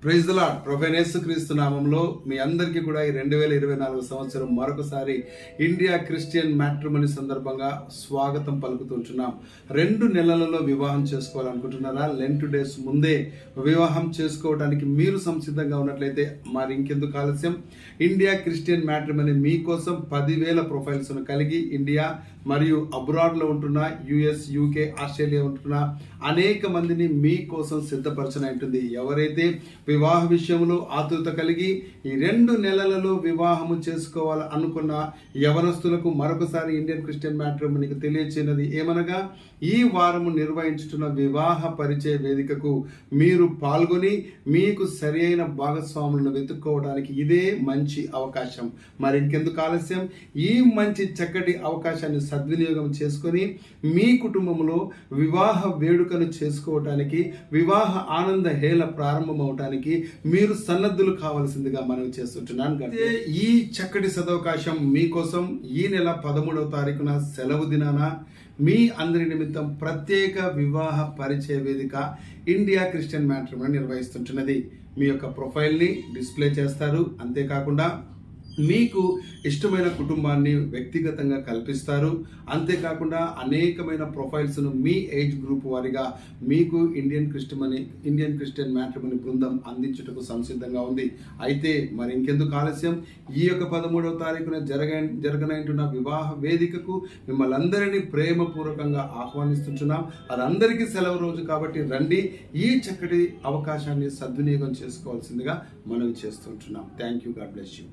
Praise the lord. ప్రభువైన యేసుక్రీస్తు నామంలో మీ అందరికీ కూడా ఈ 2024 సంవత్సరం మరొకసారి ఇండియా క్రిస్టియన్ మ్యాట్రిమోనీ సందర్భంగా స్వాగతం పలుకుతుంటున్నాం. 2 నెలలలో వివాహం చేసుకోవాలనుకుంటున్నారా? లెంట్ డేస్ ముందే వివాహం చేసుకోవడానికి మీరు సంసిద్ధంగా ఉన్నట్లయితే మరి ఇంకెందుకు ఆలస్యం? ఇండియా క్రిస్టియన్ మ్యాట్రిమోనీ మీకోసం 10,000 ప్రొఫైల్స్ కలిగి ఇండియా మరియు అబ్రాడ్ లో ఉంటున్న యుఎస్, యూకే, ఆస్ట్రేలియా ఉంటున్న అనేక మందిని మీకోసం సిద్ధపరచన ఉంటుంది. ఎవరైతే వివాహ విషయంలో ఆతృత కలిగి ఈ 2 నెలలలో వివాహము చేసుకోవాలి అనుకున్న యవనస్తులకు మరొకసారి ఇండియన్ క్రిస్టియన్ మ్యాట్రిమోనీకి తెలియచేయనది ఏమనగా, ఈ వారము నిర్వహించుతున్న వివాహ పరిచయ వేదికకు మీరు పాల్గొని మీకు సరి అయిన భాగస్వాములను వెతుక్కోవడానికి ఇదే మంచి అవకాశం. మరి ఇంకెందుకు ఆలస్యం? ఈ మంచి చక్కటి అవకాశాన్ని సద్వినియోగం చేసుకొని మీ కుటుంబంలో వివాహ వేడుకను చేసుకోవటానికి, వివాహ ఆనంద హేళ ప్రారంభం అవటానికి మీరు సన్నద్ధులు కావాల్సిందిగా మనవి చేస్తుంటున్నాను. ఈ చక్కటి సదవకాశం మీకోసం ఈ నెల 13వ తారీఖున సెలవు దినాన మీ అందరి నిమిత్తం ప్రత్యేక వివాహ పరిచయ వేదిక ఇండియా క్రిస్టియన్ మ్యాట్రిమోనీ నిర్వహిస్తుంటున్నది. మీ యొక్క ప్రొఫైల్ని డిస్ప్లే చేస్తారు. అంతేకాకుండా మీకు ఇష్టమైన కుటుంబాన్ని వ్యక్తిగతంగా కల్పిస్తారు. అంతేకాకుండా అనేకమైన ప్రొఫైల్స్ను మీ ఏజ్ గ్రూప్ వారిగా మీకు ఇండియన్ క్రిస్టియన్ మ్యాట్రిమోనీ బృందం అందించుటకు సంసిద్ధంగా ఉంది. అయితే మరి ఇంకెందుకు ఆలస్యం? ఈ యొక్క 13వ తారీఖున జరగనంటున్న వివాహ వేదికకు మిమ్మల్ని అందరినీ ప్రేమపూర్వకంగా ఆహ్వానిస్తుంటున్నాం. అది అందరికీ సెలవు రోజు కాబట్టి రండి. ఈ చక్కటి అవకాశాన్ని సద్వినియోగం చేసుకోవాల్సిందిగా మనవి చేస్తుంటున్నాం. Thank you. God bless you.